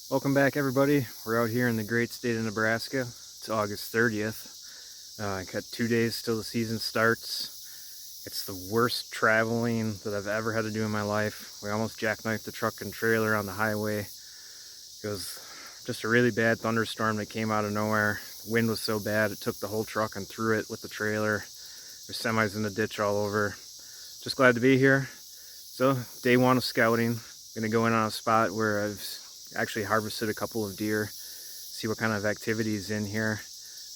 Welcome back, everybody. We're out here in the great state of Nebraska. It's August 30th. I got 2 days till the season starts. It's the worst traveling that I've ever had to do in my life. We almost jackknifed the truck and trailer on the highway. It was just a really bad thunderstorm that came out of nowhere. The wind was so bad it took the whole truck and threw it with the trailer. There's semis in the ditch all over. Just glad to be here. So, day one of scouting. I'm gonna go in on a spot where I've actually harvested a couple of deer, see what kind of activities in here.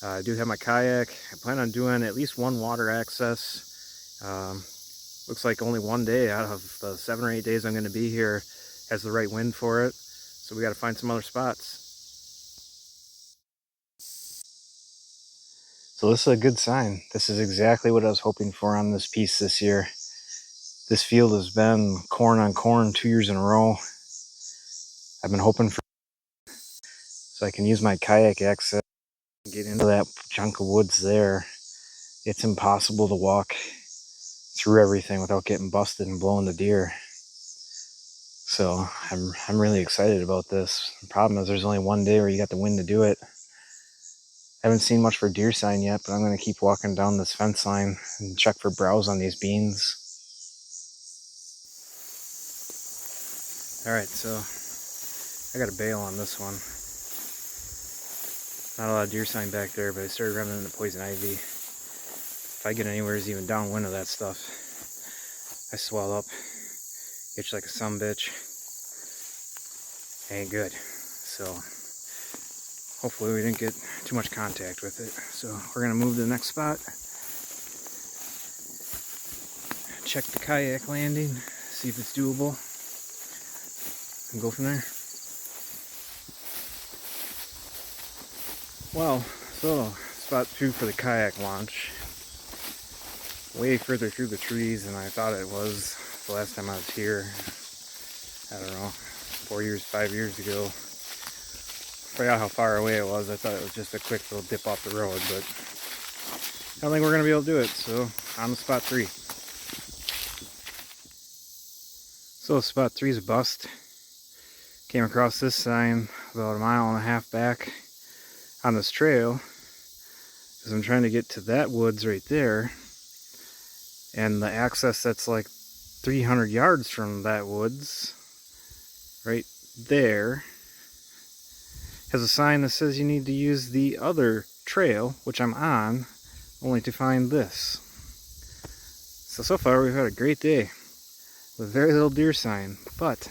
I do have my kayak. I plan on doing at least one water access. Looks like only one day out of the 7 or 8 days I'm going to be here has the right wind for it, so we got to find some other spots. So this is a good sign. This is exactly what I was hoping for on this piece this year. This field has been corn on corn 2 years in a row. I've been hoping for so I can use my kayak access and get into that chunk of woods there. It's impossible to walk through everything without getting busted and blowing the deer. So I'm really excited about this. The problem is there's only one day where you got the wind to do it. I haven't seen much for deer sign yet, but I'm going to keep walking down this fence line and check for browse on these beans. Alright, so I got a bail on this one. Not a lot of deer sign back there, but I started running into poison ivy. If I get anywhere even downwind of that stuff, I swell up, itch like a sumbitch. Ain't good. So hopefully we didn't get too much contact with it. So we're gonna move to the next spot. Check the kayak landing, see if it's doable, and go from there. Well, so spot 2 for the kayak launch. Way further through the trees than I thought it was the last time I was here. I don't know, 4 years, 5 years ago. I forgot how far away it was. I thought it was just a quick little dip off the road, but I don't think we're going to be able to do it. So, on to spot 3. So, spot 3 is a bust. Came across this sign about 1.5 miles back on this trail as I'm trying to get to that woods right there. And the access that's like 300 yards from that woods, right there, has a sign that says you need to use the other trail, which I'm on, only to find this. So far we've had a great day with very little deer sign, but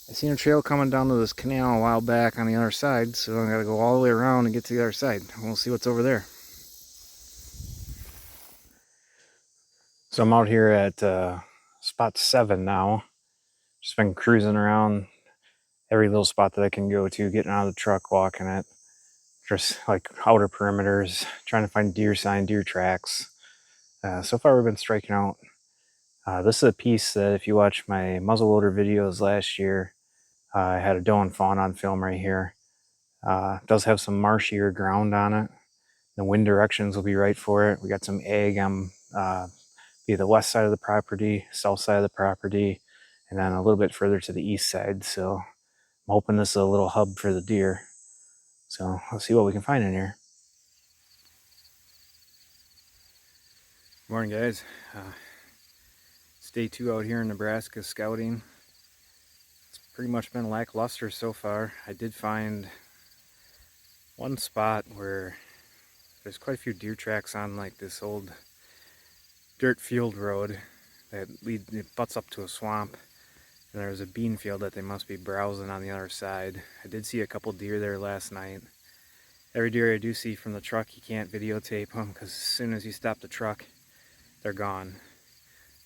I seen a trail coming down to this canal a while back on the other side, so I gotta go all the way around and get to the other side. We'll see what's over there. So I'm out here at spot 7 now. Just been cruising around every little spot that I can go to, getting out of the truck, walking it. Just like outer perimeters, trying to find deer sign, deer tracks. So far we've been striking out. This is a piece that if you watch my muzzleloader videos last year, I had a doe and fawn on film right here. It does have some marshier ground on it. The wind directions will be right for it. We got some ag on be the west side of the property, south side of the property, and then a little bit further to the east side. So I'm hoping this is a little hub for the deer. So let's see what we can find in here. Good morning, guys. It's day 2 out here in Nebraska scouting. It's pretty much been lackluster so far. I did find one spot where there's quite a few deer tracks on like this old dirt field road that it butts up to a swamp, and there's a bean field that they must be browsing on the other side. I did see a couple deer there last night. Every deer I do see from the truck, you can't videotape them because as soon as you stop the truck, they're gone.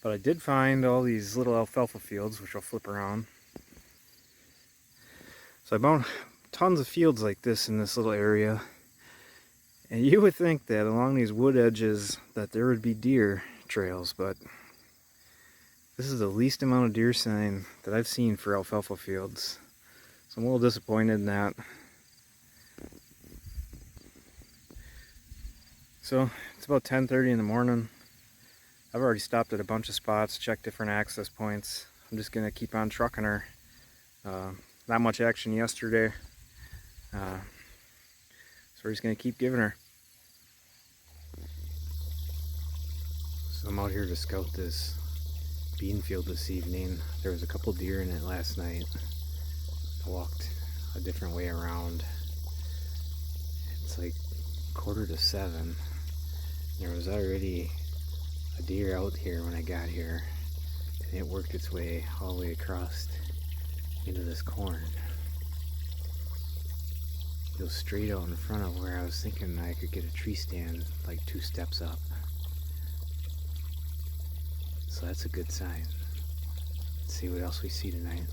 But I did find all these little alfalfa fields, which I'll flip around. So I found tons of fields like this in this little area. And you would think that along these wood edges that there would be deer trails, but this is the least amount of deer sign that I've seen for alfalfa fields. So I'm a little disappointed in that. So it's about 10:30 in the morning. I've already stopped at a bunch of spots, checked different access points. I'm just gonna keep on trucking her. not much action yesterday. So we're just gonna keep giving her. So I'm out here to scout this bean field this evening. There was a couple deer in it last night. I walked a different way around. It's like 6:45. There was already a deer out here when I got here, and it worked its way all the way across into this corn. It was straight out in front of where I was thinking I could get a tree stand like 2 steps up. So that's a good sign. Let's see what else we see tonight.